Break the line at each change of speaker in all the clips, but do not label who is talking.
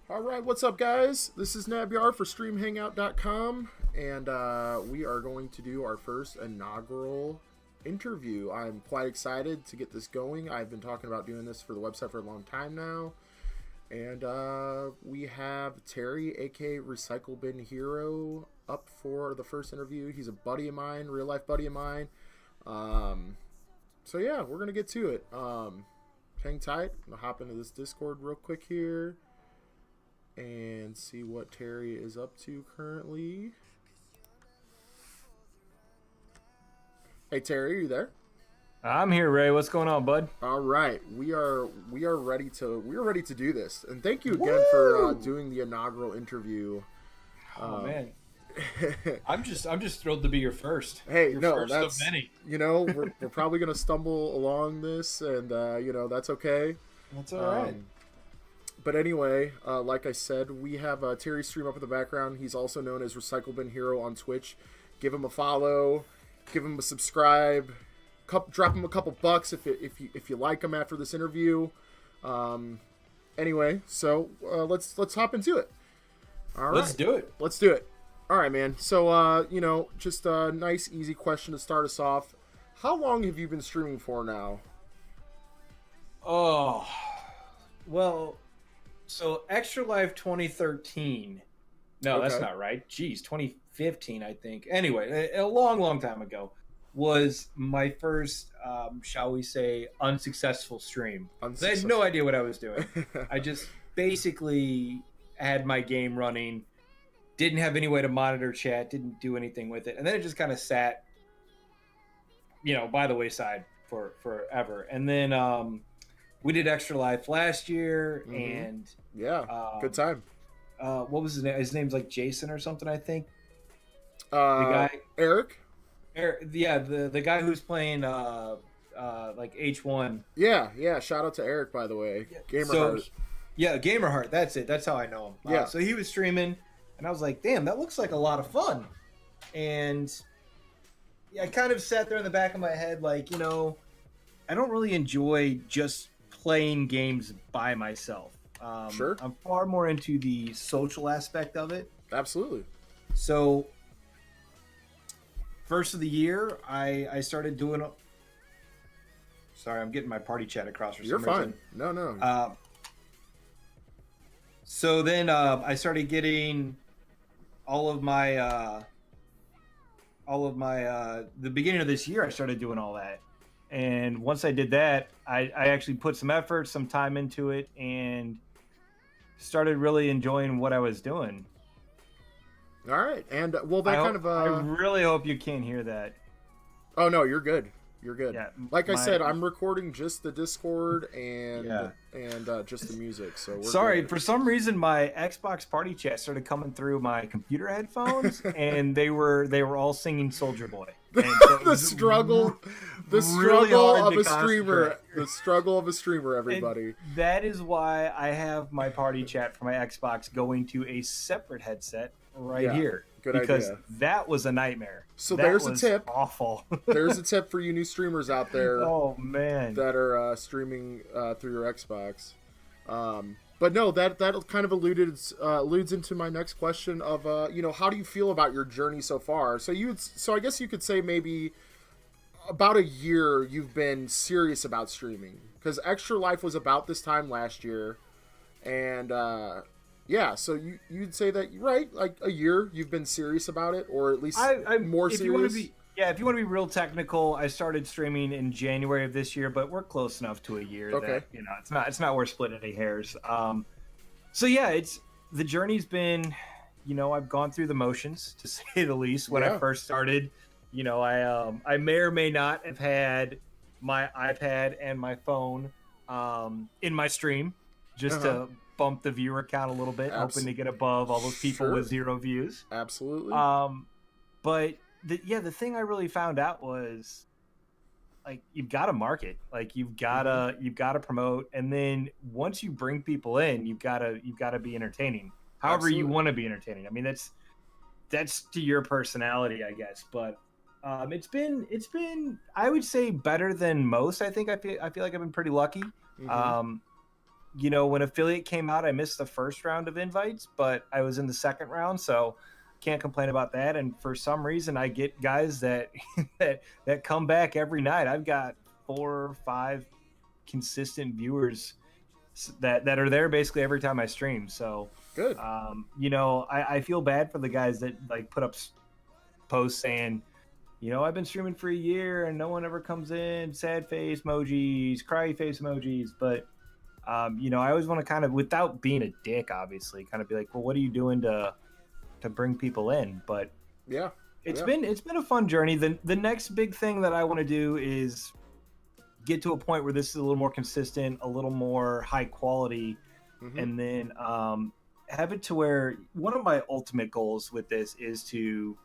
All right, what's up, guys? This is Nabyar for StreamHangout.com, and we are going to do our first inaugural interview. I'm quite excited to get this going. I've been talking about doing this for the website for a long time now, and we have Tarry, aka RecyclebinHero, up for the first interview. He's a buddy of mine, real life buddy of mine. So yeah, we're gonna get to it. Hang tight. I'll hop into this Discord real quick here and see what Tarry is up to currently. Hey Terry, are you there?
I'm here, Ray. What's going on, bud?
All right, we are ready to do this, and thank you again for doing the inaugural interview.
Oh man, I'm just thrilled to be your first.
Hey,
your
no,
first
that's
of many.
we're probably gonna stumble along this, and that's okay.
That's all right.
But anyway, like I said, we have Terry stream up in the background. He's also known as RecyclebinHero on Twitch. Give him a follow, give him a subscribe, drop him a couple bucks if you like him after this interview. Anyway, so let's hop into it. All right,
Let's do it.
Let's do it. All right, man. So just a nice, easy question to start us off. How long have you been streaming for now?
Oh, well. So Extra Life 2013. No,
Okay.
that's not right. Jeez, 2015, I think. Anyway, a long time ago was my first, shall we say, unsuccessful stream. I had no idea what I was doing. I just basically had my game running, didn't have any way to monitor chat, didn't do anything with it. And then it just kind of sat, by the wayside for forever. And then we did Extra Life last year, and
good time.
What was his name? His name's like Jason or something, I think.
The guy Eric.
Yeah, the guy who's playing like H1.
Yeah. Shout out to Eric, by the way. Gamerheart.
Yeah, Gamerheart. That's it. That's how I know him.
Yeah.
So he was streaming, and I was like, "Damn, that looks like a lot of fun." And I kind of sat there in the back of my head, like, I don't really enjoy just playing games by myself.
Sure.
I'm far more into the social aspect of it.
Absolutely.
So, first of the year, I started doing. Sorry, I'm getting my party chat across for
You're
some
fine.
reason.
No.
So then I started getting all of my the beginning of this year. I started doing all that. And once I did that, I actually put some effort, some time into it, and started really enjoying what I was doing.
All right, and
I really hope you can't hear that.
Oh no, you're good. You're good.
Yeah,
like I said, I'm recording just the Discord and just the music. So we're good.
For some reason my Xbox party chat started coming through my computer headphones, and they were all singing Soldier Boy. And so
the struggle of a streamer. The struggle of a streamer, everybody.
And that is why I have my party chat for my Xbox going to a separate headset here.
Good
because
idea.
That was a nightmare.
So there's a tip.
Awful.
There's a tip for you new streamers out there.
Oh man,
that are streaming through your Xbox. But no, that kind of alludes into my next question of how do you feel about your journey so far? So I guess you could say maybe about a year you've been serious about streaming, because Extra Life was about this time last year, and so you'd say that, right? Like a year you've been serious about it, or at least more serious.
If you want to be real technical, I started streaming in January of this year, but we're close enough to a year that it's not worth splitting any hairs. The journey's been, I've gone through the motions, to say the least. When I first started, I may or may not have had my iPad and my phone in my stream just to bump the viewer count a little bit, hoping to get above all those people with 0 views.
Absolutely.
But the thing I really found out was, like, you've got to market, like you've got to promote, and then once you bring people in, you've got to be entertaining. However you want to be entertaining. I mean, that's to your personality, I guess. But it's been I would say better than most. I think I feel like I've been pretty lucky. when Affiliate came out, I missed the first round of invites, but I was in the second round, so can't complain about that. And for some reason, I get guys that that come back every night. I've got 4 or 5 consistent viewers that are there basically every time I stream. So
good.
I feel bad for the guys that like put up posts saying, I've been streaming for a year and no one ever comes in, sad face emojis, cry face emojis. But I always want to kind of, without being a dick, obviously, kind of be like, well, what are you doing to bring people in? But
yeah,
it's been a fun journey. The next big thing that I want to do is get to a point where this is a little more consistent, a little more high quality, and then have it to where one of my ultimate goals with this is to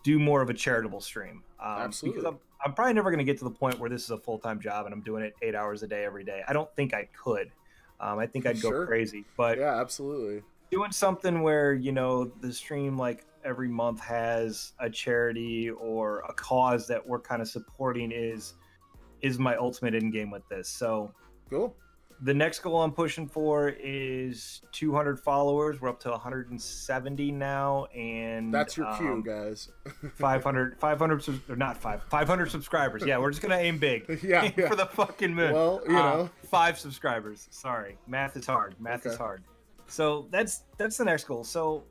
do more of a charitable stream.
Absolutely.
Because I'm probably never going to get to the point where this is a full-time job and I'm doing it 8 hours a day every day. I don't think I could. I think I'd go crazy. But
yeah, absolutely.
Doing something where, the stream like every month has a charity or a cause that we're kind of supporting is my ultimate end game with this. So
cool.
The next goal I'm pushing for is 200 followers. We're up to 170 now, and
that's your cue, guys.
500 subscribers. Yeah, we're just gonna aim big.
Yeah.
For the fucking moon.
Well,
5 subscribers. Sorry, math is hard. Is hard. So that's the next goal. So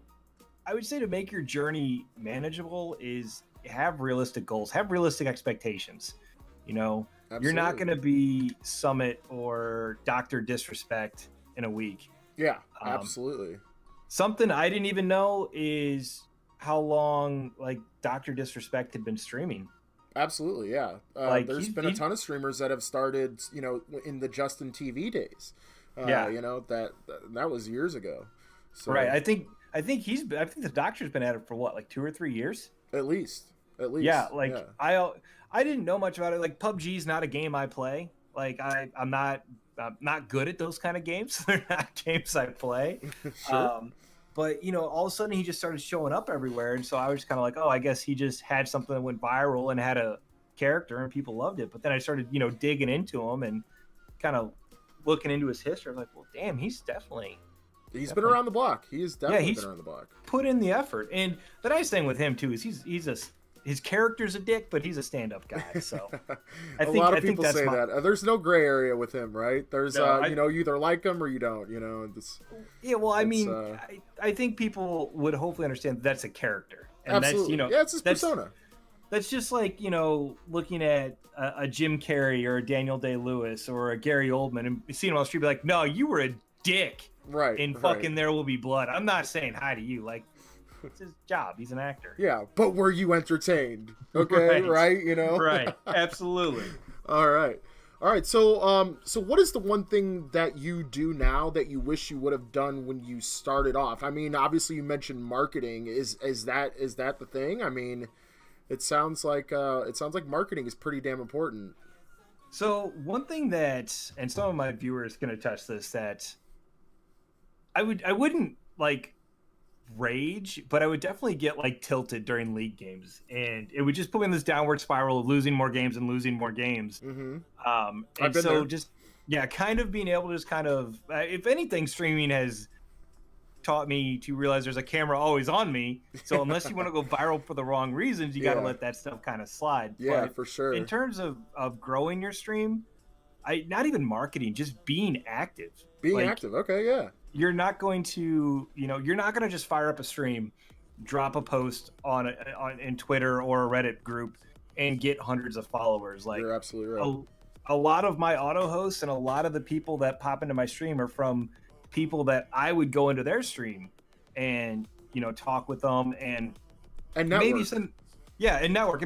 I would say to make your journey manageable is have realistic goals, have realistic expectations.
Absolutely.
You're not going to be Summit or DrDisrespect in a week.
Yeah, absolutely.
Something I didn't even know is how long like DrDisrespect had been streaming.
Absolutely, yeah. There's been a ton of streamers that have started, in the Justin TV days. That was years ago. So,
right. I think the Doctor's been at it for what, like 2 or 3 years? At least. Yeah, I didn't know much about it. Like PUBG's not a game I play. Like I'm not good at those kind of games. They're not games I play.
Sure.
But all of a sudden he just started showing up everywhere, and so I was just kind of like, oh, I guess he just had something that went viral and had a character and people loved it. But then I started digging into him and kind of looking into his history. I was like, well, damn, he's been
around the block. He's definitely been around the block.
Put in the effort. And the nice thing with him too is his character's a dick, but he's a stand-up guy. So
a lot of people say that. There's no gray area with him, right? There's you either like him or you don't.
I think people would hopefully understand that's a character. And
absolutely. It's his persona.
That's just like looking at a Jim Carrey or a Daniel Day-Lewis or a Gary Oldman and seeing him on the street, be like, no, you were a dick.
Right.
And fucking There Will Be Blood. I'm not saying hi to you. Like, it's his job. He's an actor.
Yeah, but were you entertained? Okay, right?
Right. Absolutely.
All right. So, what is the one thing that you do now that you wish you would have done when you started off? I mean, obviously you mentioned marketing. Is that the thing? I mean, it sounds like marketing is pretty damn important.
So one thing that, and some of my viewers can attest this, that I wouldn't like rage, but I would definitely get like tilted during league games, and it would just put me in this downward spiral of losing more games and losing more games. And so there. Just kind of being able to just kind of, if anything, streaming has taught me to realize there's a camera always on me. So unless you want to go viral for the wrong reasons, you got to let that stuff kind of slide.
Yeah,
but
for sure.
In terms of growing your stream, not even marketing, just being active.
Being active, okay, yeah.
You're not going to, you're not going to just fire up a stream, drop a post in Twitter or a Reddit group, and get hundreds of followers. Like,
you're absolutely right.
A lot of my auto hosts and a lot of the people that pop into my stream are from people that I would go into their stream and talk with them and
network.
And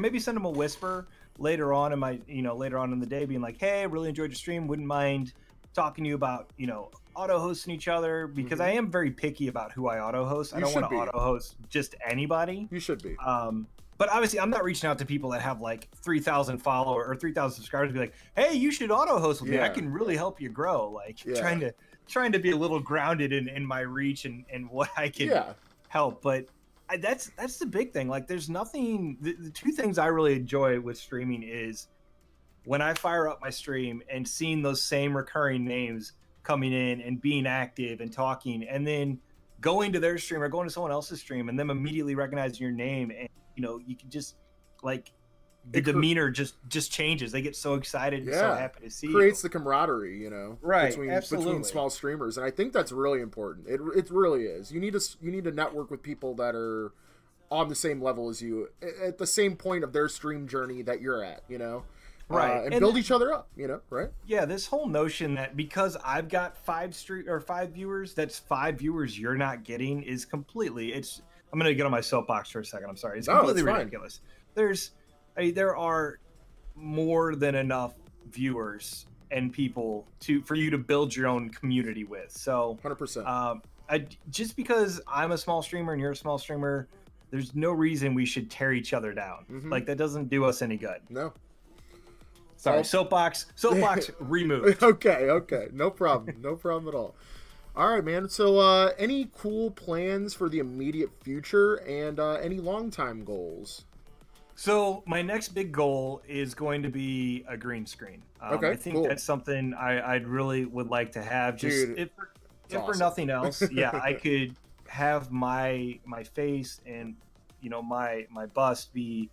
maybe send them a whisper later on in the day, being like, hey, I really enjoyed your stream, wouldn't mind talking to you about auto hosting each other, because I am very picky about who I auto host. I don't want to auto host just anybody.
You should be.
But obviously I'm not reaching out to people that have like 3,000 followers or 3,000 subscribers to be like, hey, you should auto host with me. I can really help you grow. Like trying to be a little grounded in my reach and what I can help. But that's the big thing. Like, there's nothing. The two things I really enjoy with streaming is when I fire up my stream and seeing those same recurring names coming in and being active and talking, and then going to their stream or going to someone else's stream and them immediately recognizing your name, and you can just like the demeanor just changes. They get so excited and so happy to see
creates
you.
The camaraderie,
right?
Between small streamers, and I think that's really important. It really is. You need to network with people that are on the same level as you, at the same point of their stream journey that you're at,
right,
and build each other up, right?
Yeah, this whole notion that because I've got 5 viewers, that's 5 viewers you're not getting is completely. I'm gonna get on my soapbox for a second. I'm sorry. It's completely ridiculous. There are more than enough viewers and people for you to build your own community with. So
100%.
Just because I'm a small streamer and you're a small streamer, there's no reason we should tear each other down. Like, that doesn't do us any good.
No.
Sorry, soapbox removed.
Okay. No problem. No problem at all. All right, man. So any cool plans for the immediate future and any long-time goals?
So my next big goal is going to be a green screen. I think that's something I'd really would like to have. Just
Dude,
if for nothing else, I could have my face and my bust be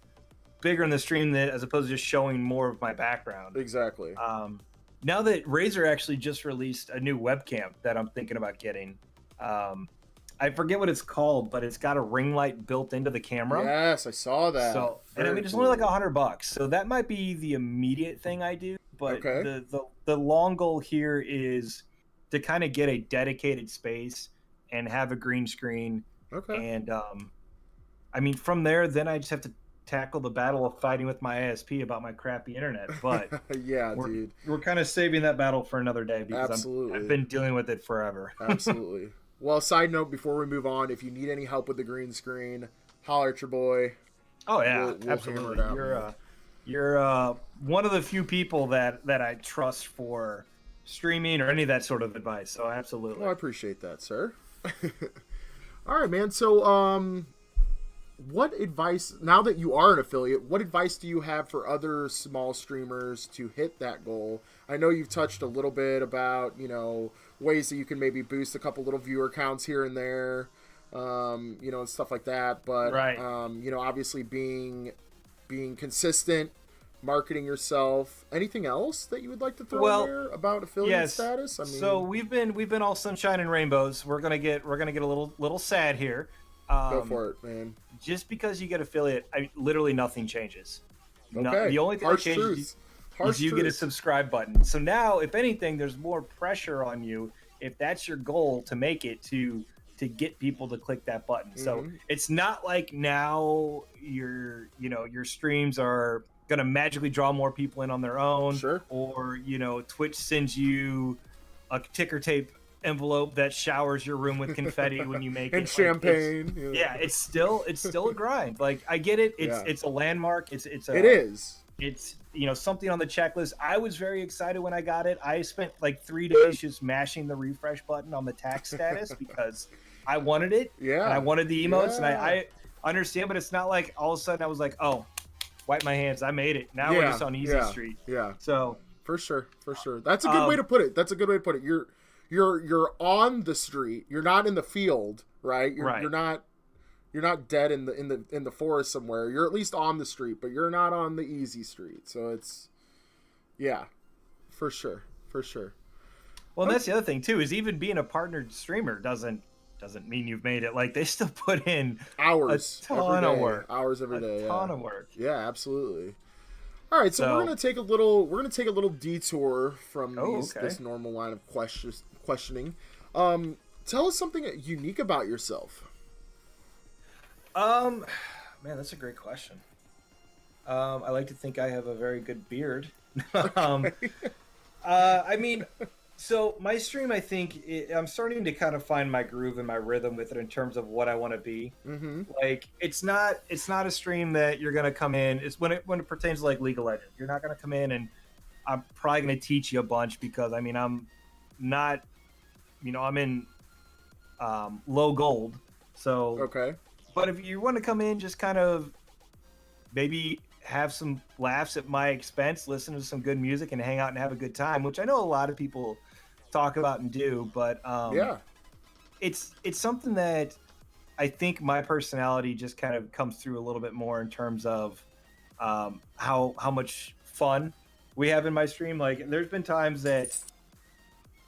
bigger in the stream as opposed to just showing more of my background.
Exactly.
Now that Razer actually just released a new webcam that I'm thinking about getting. I forget what it's called, but it's got a ring light built into the camera.
Yes, I saw that.
So, and I mean, it's only like $100. So that might be the immediate thing I do. But the long goal here is to kind of get a dedicated space and have a green screen.
Okay.
And I mean, from there, then I just have to tackle the battle of fighting with my ISP about my crappy internet. But we're kind of saving that battle for another day because I've been dealing with it forever.
Absolutely. Well, side note, before we move on, if you need any help with the green screen, holler at your boy.
Oh yeah, we'll absolutely. You're one of the few people that I trust for streaming or any of that sort of advice. So absolutely.
Well, I appreciate that, sir. All right, man. So, what advice, now that you are an affiliate, what advice do you have for other small streamers to hit that goal? I know you've touched a little bit about, ways that you can maybe boost a couple little viewer counts here and there, and stuff like that. But, obviously being consistent, marketing yourself. Anything else that you would like to throw in there about affiliate status? I mean,
so we've been all sunshine and rainbows. We're gonna get a little sad here.
Go for it, man.
Just because you get affiliate, literally nothing changes.
Okay.
The only thing that changes is you get a subscribe button. So now, if anything, there's more pressure on you if that's your goal to make it to get people to click that button. So it's not like now your streams are gonna magically draw more people in on their own, or Twitch sends you a ticker tape envelope that showers your room with confetti when you make
and
it.
champagne.
It's still a grind. Like, I get it. It's a landmark. It's something on the checklist. I was very excited when I got it. I spent like 3 days just mashing the refresh button on the tax status because I wanted it.
Yeah.
And I wanted the emotes, and I understand, but it's not like all of a sudden I was like, oh, wipe my hands, I made it. Now we're just on easy street.
Yeah.
So
for sure. That's a good way to put it. You're on the street. You're not in the field, right? You're not dead in the forest somewhere. You're at least on the street, but you're not on the easy street. So it's for sure.
Well, that's the other thing too, is even being a partnered streamer doesn't mean you've made it. Like, they still put in
hours,
a ton of work.
Hours every day.
A ton of work.
Yeah, absolutely. All right, so we're gonna take a little detour from this normal line of questioning. Tell us something unique about yourself.
Man, that's a great question. I like to think I have a very good beard. I mean, so my stream, I think I'm starting to kind of find my groove and my rhythm with it in terms of what I want to be. Like, it's not a stream that you're gonna come in. It's when it pertains to like League of Legends. You're not gonna come in and I'm probably gonna teach you a bunch because I'm not, I'm in low gold. So
okay.
But if you want to come in, just kind of maybe have some laughs at my expense, listen to some good music, and hang out and have a good time, which I know a lot of people talk about and do, but
yeah,
it's something that I think my personality just kind of comes through a little bit more in terms of how much fun we have in my stream. Like, there's been times that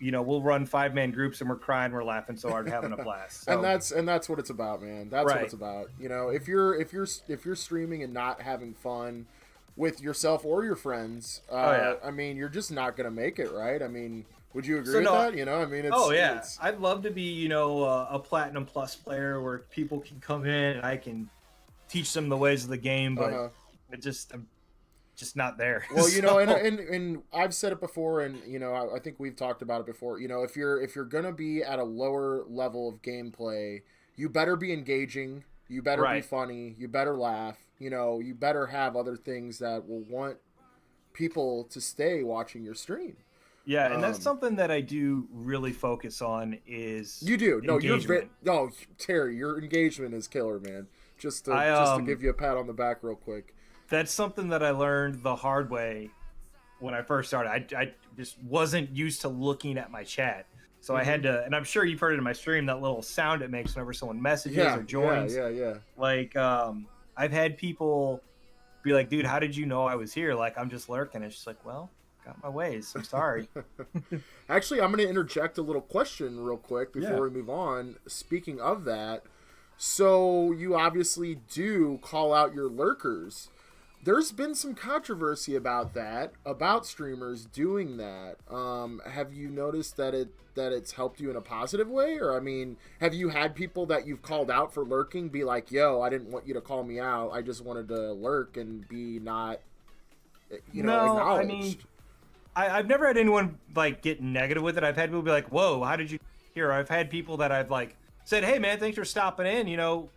we'll run 5-man groups and we're crying, we're laughing so hard, having a blast. So,
and that's what it's about, man. That's
right.
what it's about. If you're streaming and not having fun with yourself or your friends, I mean, you're just not gonna make it, right? I mean, would you agree with that? I mean,
I'd love to be, a Platinum Plus player where people can come in and I can teach them the ways of the game, but I'm just not there.
Well, so. and I've said it before, and I think we've talked about it before. If you're gonna be at a lower level of gameplay, you better be engaging. You better be funny. You better laugh. You better have other things that will want people to stay watching your stream.
Yeah, and that's something that I do really focus on is
you do. No, Terry, your engagement is killer, man. Just to give you a pat on the back real quick.
That's something that I learned the hard way when I first started. I just wasn't used to looking at my chat. So I had to, and I'm sure you've heard it in my stream, that little sound it makes whenever someone messages or joins.
Yeah.
Like, I've had people be like, dude, how did you know I was here? Like, I'm just lurking. It's just like, well, got my ways. I'm sorry.
Actually, I'm going to interject a little question real quick before we move on. Speaking of that, so you obviously do call out your lurkers. There's been some controversy about that, about streamers doing that. Have you noticed that it's helped you in a positive way? Or, I mean, have you had people that you've called out for lurking be like, yo, I didn't want you to call me out. I just wanted to lurk and be not, acknowledged.
I mean, I've never had anyone, like, get negative with it. I've had people be like, whoa, how did you hear? I've had people that I've, like, said, hey, man, thanks for stopping in,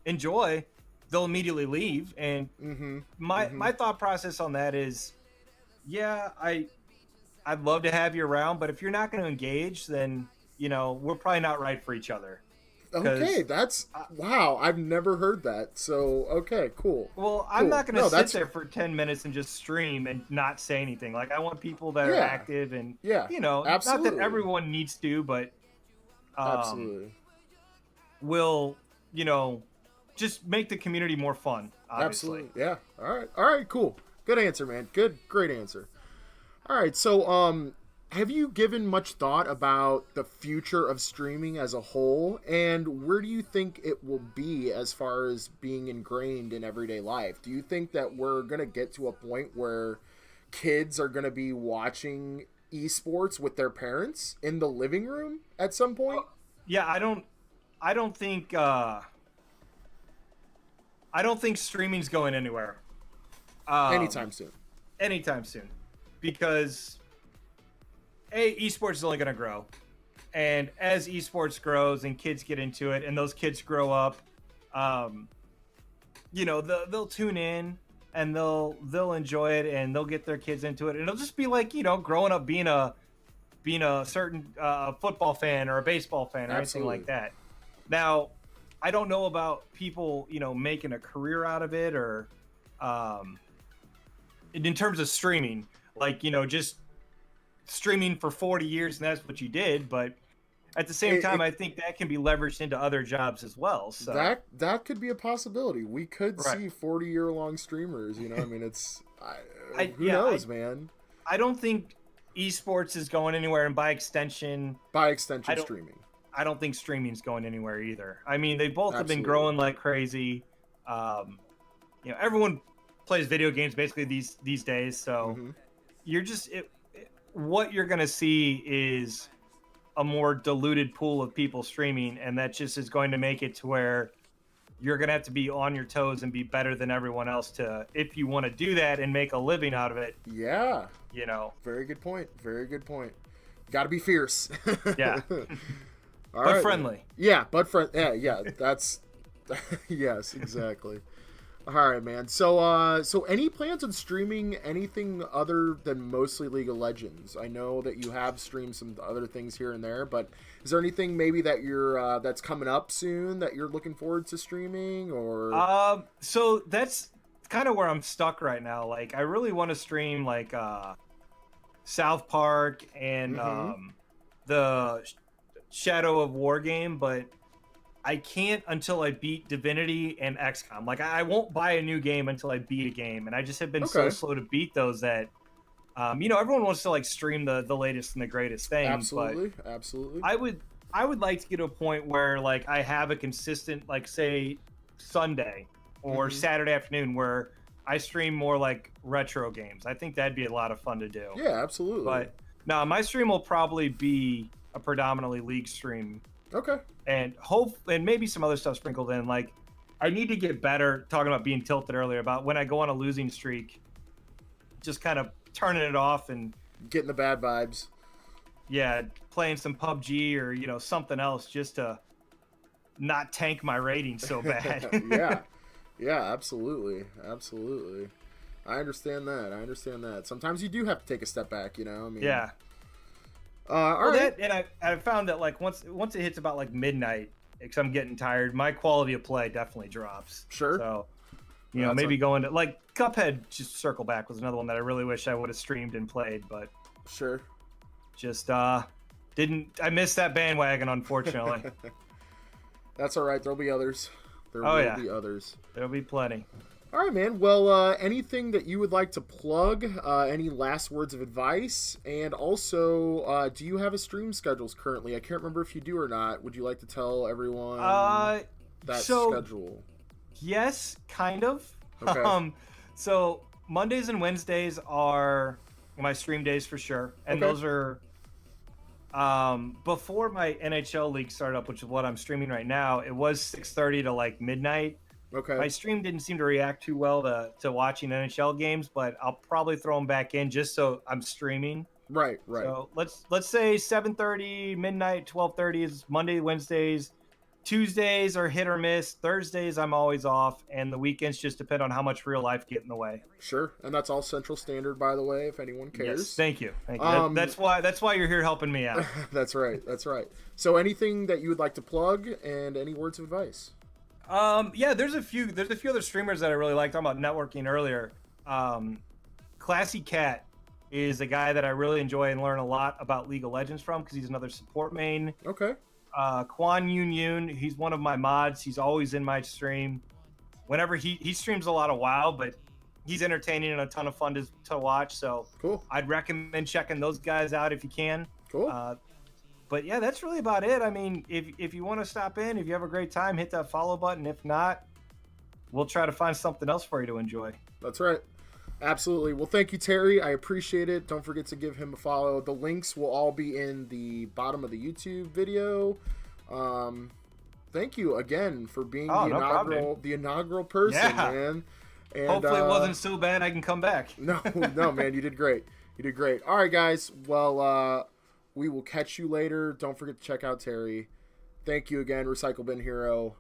enjoy. They'll immediately leave, and my thought process on that is, I'd love to have you around, but if you're not going to engage, then we're probably not right for each other.
Okay, that's wow. I've never heard that. So okay, cool.
Well, I'm not going to sit there for 10 minutes and just stream and not say anything. Like, I want people that are active and
absolutely.
Not that everyone needs to, but
absolutely
will just make the community more fun, obviously.
Absolutely. Yeah. All right, cool. Good answer, man. Great answer. All right, so have you given much thought about the future of streaming as a whole, and where do you think it will be as far as being ingrained in everyday life? Do you think that we're going to get to a point where kids are going to be watching esports with their parents in the living room at some point?
Yeah, I don't think streaming's going anywhere.
Anytime soon.
Because esports is only going to grow. And as esports grows and kids get into it and those kids grow up, they'll tune in and they'll enjoy it and they'll get their kids into it. And it'll just be like, growing up being a certain football fan or a baseball fan or anything like that. Now, I don't know about people, making a career out of it or in terms of streaming, like, just streaming for 40 years and that's what you did. But at the same time, I think that can be leveraged into other jobs as well. So
that could be a possibility. We could see 40-year-long streamers, I mean, it's who knows, man.
I don't think esports is going anywhere, and by extension
streaming.
I don't think streaming's going anywhere either. I mean, they both have been growing like crazy. Everyone plays video games basically these days. So you're just what you're going to see is a more diluted pool of people streaming, and that just is going to make it to where you're going to have to be on your toes and be better than everyone else if you want to do that and make a living out of it.
Yeah. Very good point. Got to be fierce.
Yeah.
All
but
right,
friendly.
Man. Yeah, but yeah, that's yes, exactly. All right, man. So any plans on streaming anything other than mostly League of Legends? I know that you have streamed some other things here and there, but is there anything maybe that you're that's coming up soon that you're looking forward to streaming or?
So that's kind of where I'm stuck right now. Like, I really want to stream like South Park and the Shadow of War game, but I can't until I beat Divinity and XCOM. Like, I won't buy a new game until I beat a game, and I just have been so slow to beat those that, everyone wants to like stream the latest and the greatest thing.
Absolutely,
but
absolutely.
I would like to get to a point where like I have a consistent, like, say Sunday or Saturday afternoon where I stream more like retro games. I think that'd be a lot of fun to do.
Yeah, absolutely.
But no, my stream will probably be a predominantly League stream.
Okay.
And maybe some other stuff sprinkled in. Like, I need to get better, talking about being tilted earlier, about when I go on a losing streak, just kind of turning it off and
getting the bad vibes.
Yeah, playing some PUBG or something else just to not tank my rating so bad.
Yeah, absolutely. I understand that. Sometimes you do have to take a step back, I mean.
Yeah.
All right.
And I found that like once it hits about like midnight, because I'm getting tired, my quality of play definitely drops.
Sure.
So, maybe going to like Cuphead, just circle back, was another one that I really wish I would have streamed and played, but
sure.
Just I missed that bandwagon, unfortunately.
That's all right. There'll be others. There will be others.
There'll be plenty.
All right, man. Well, anything that you would like to plug? Any last words of advice? And also, do you have a stream schedules currently? I can't remember if you do or not. Would you like to tell everyone that schedule?
Yes, kind of.
Okay.
So Mondays and Wednesdays are my stream days for sure, and those are before my NHL league started up, which is what I'm streaming right now. It was 6:30 to like midnight.
Okay.
My stream didn't seem to react too well to watching NHL games, but I'll probably throw them back in just so I'm streaming.
Right.
So let's say 7:30, midnight, 12:30 is Monday, Wednesdays. Tuesdays are hit or miss. Thursdays I'm always off, and the weekends just depend on how much real life get in the way.
Sure, and that's all Central Standard, by the way, if anyone cares.
Yes, thank you. That's why you're here helping me out.
That's right. So anything that you would like to plug, and any words of advice?
There's a few other streamers that I really like. Talking about networking earlier. Classy Cat is a guy that I really enjoy and learn a lot about League of Legends from, because he's another support main.
Okay.
Quan Yun, he's one of my mods. He's always in my stream. Whenever he streams a lot of WoW, but he's entertaining and a ton of fun to watch. So
cool.
I'd recommend checking those guys out if you can.
Cool.
But yeah, that's really about it. I mean, if you want to stop in, if you have a great time, hit that follow button. If not, we'll try to find something else for you to enjoy.
That's right. Absolutely. Well, thank you, Terry. I appreciate it. Don't forget to give him a follow. The links will all be in the bottom of the YouTube video. Thank you again for being the inaugural person, man. And
hopefully it wasn't so bad I can come back.
No, man, you did great. All right, guys. Well, we will catch you later. Don't forget to check out Terry. Thank you again, RecyclebinHero.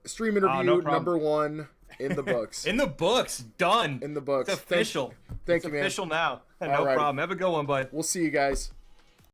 Stream interview number 1 in the books.
In the books. Done.
In the books.
It's official.
Thank you, man.
It's official now. No problem. Have a good one, bud.
We'll see you guys.